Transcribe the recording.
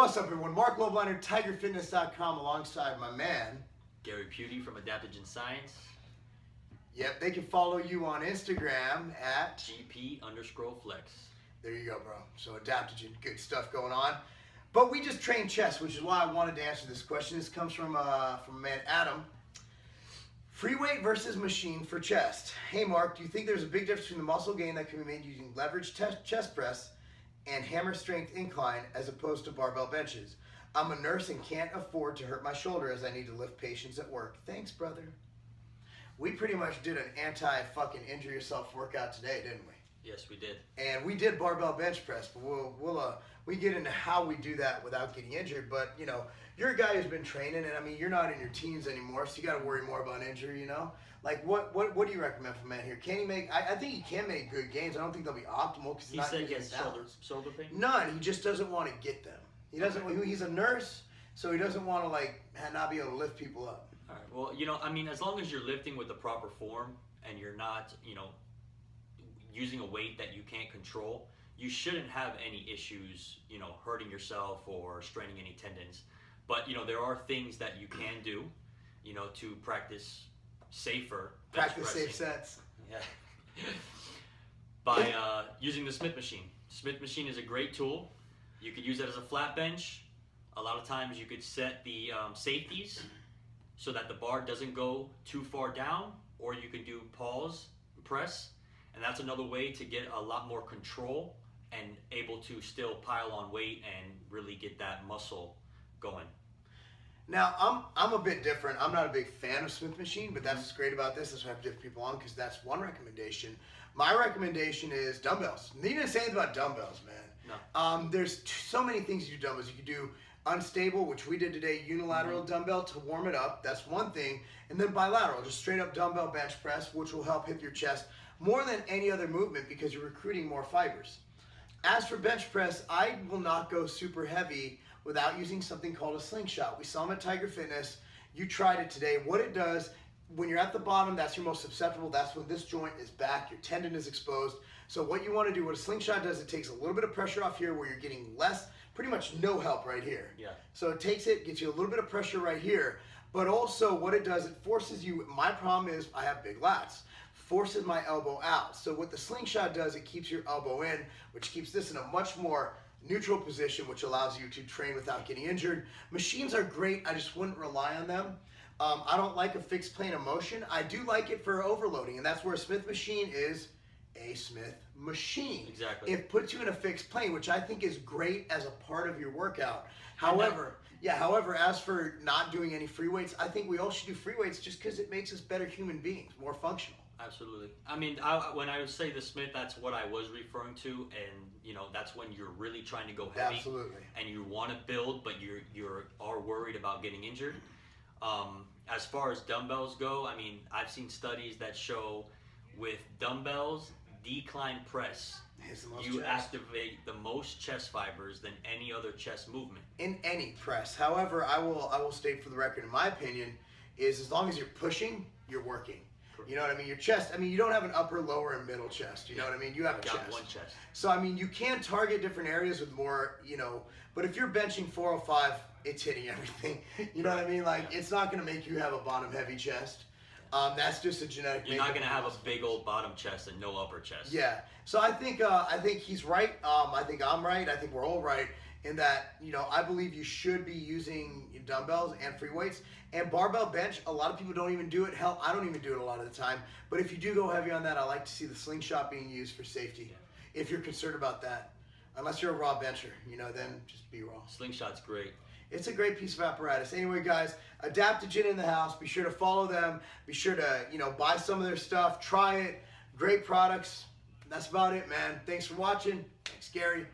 What's up, everyone? Marc Lobliner, TigerFitness.com, alongside my man, Gary Putti from Adaptogen Science. Yep, they can follow you on Instagram at GP_flex. There you go, bro. So Adaptogen, good stuff going on. But we just train chest, which is why I wanted to answer this question. This comes from man Adam. Free weight versus machine for chest. Hey, Mark, do you think there's a big difference between the muscle gain that can be made using leverage chest press and hammer strength incline as opposed to barbell benches? I'm a nurse and can't afford to hurt my shoulder as I need to lift patients at work. Thanks, brother. We pretty much did an anti-fucking injure yourself workout today, didn't we? Yes, we did. And we did barbell bench press, but we get into how we do that without getting injured. But you know, you're a guy who's been training, and I mean, you're not in your teens anymore, so you got to worry more about injury. You know, like what do you recommend for man here? Can he make? I think he can make good gains. I don't think they'll be optimal because He said he has shoulder pain. None. He just doesn't want to get them. He doesn't. He's a nurse, so he doesn't want to like not be able to lift people up. All right. Well, you know, I mean, as long as you're lifting with the proper form and you're not, you know, using a weight that you can't control, you shouldn't have any issues, you know, hurting yourself or straining any tendons. But, you know, there are things that you can do, you know, to practice safer. Practice safe sets. Yeah. By using the Smith machine. Smith machine is a great tool. You could use it as a flat bench. A lot of times you could set the safeties so that the bar doesn't go too far down, or you can do pause press, and that's another way to get a lot more control and able to still pile on weight and really get that muscle going. Now, I'm a bit different. I'm not a big fan of Smith machine, but that's what's great about this. That's why I have different people on, because that's one recommendation. My recommendation is dumbbells. You didn't say anything about dumbbells, man. No. There's so many things you do dumbbells. You could do unstable, which we did today, unilateral dumbbell to warm it up. That's one thing. And then bilateral, just straight up dumbbell bench press, which will help hit your chest more than any other movement because you're recruiting more fibers. As for bench press, I will not go super heavy without using something called a slingshot. We saw them at Tiger Fitness. You tried it today. What it does, when you're at the bottom, that's your most susceptible. That's when this joint is back, your tendon is exposed. So what you want to do, what a slingshot does, it takes a little bit of pressure off here where you're getting less, pretty much no help right here. Yeah. So it takes it, gets you a little bit of pressure right here, but also what it does, it forces you, my problem is I have big lats, forces my elbow out. So what the slingshot does, it keeps your elbow in, which keeps this in a much more neutral position, which allows you to train without getting injured. Machines are great, I just wouldn't rely on them. I don't like a fixed plane of motion. I do like it for overloading, and that's where a Smith machine is a Smith machine. Exactly. It puts you in a fixed plane, which I think is great as a part of your workout. However, as for not doing any free weights, I think we all should do free weights just because it makes us better human beings, more functional. Absolutely. I mean, when I would say the Smith, that's what I was referring to, and you know, that's when you're really trying to go heavy. Absolutely. And you want to build, but you are worried about getting injured. As far as dumbbells go, I mean, I've seen studies that show with dumbbells, decline press, you activate the most chest fibers than any other chest movement. In any press. However, I will state for the record, in my opinion, is as long as you're pushing, you're working. You know what I mean? Your chest, I mean, you don't have an upper, lower, and middle chest. You know what I mean? You have a chest. One chest. So, I mean, you can target different areas with more, you know, but if you're benching 405, it's hitting everything. You know what I mean? Like, it's not going to make you have a bottom heavy chest. That's just a genetic. You're not going to have a big old bottom chest and no upper chest. Yeah. So I think he's right. I think I'm right. I think we're all right in that, you know, I believe you should be using dumbbells and free weights. And barbell bench, a lot of people don't even do it. Hell, I don't even do it a lot of the time. But if you do go heavy on that, I like to see the slingshot being used for safety. Yeah. If you're concerned about that. Unless you're a raw bencher, you know, then just be raw. Slingshot's great. It's a great piece of apparatus. Anyway, guys, Adaptogen in the house. Be sure to follow them. Be sure to, you know, buy some of their stuff. Try it. Great products. That's about it, man. Thanks for watching. Thanks, Gary.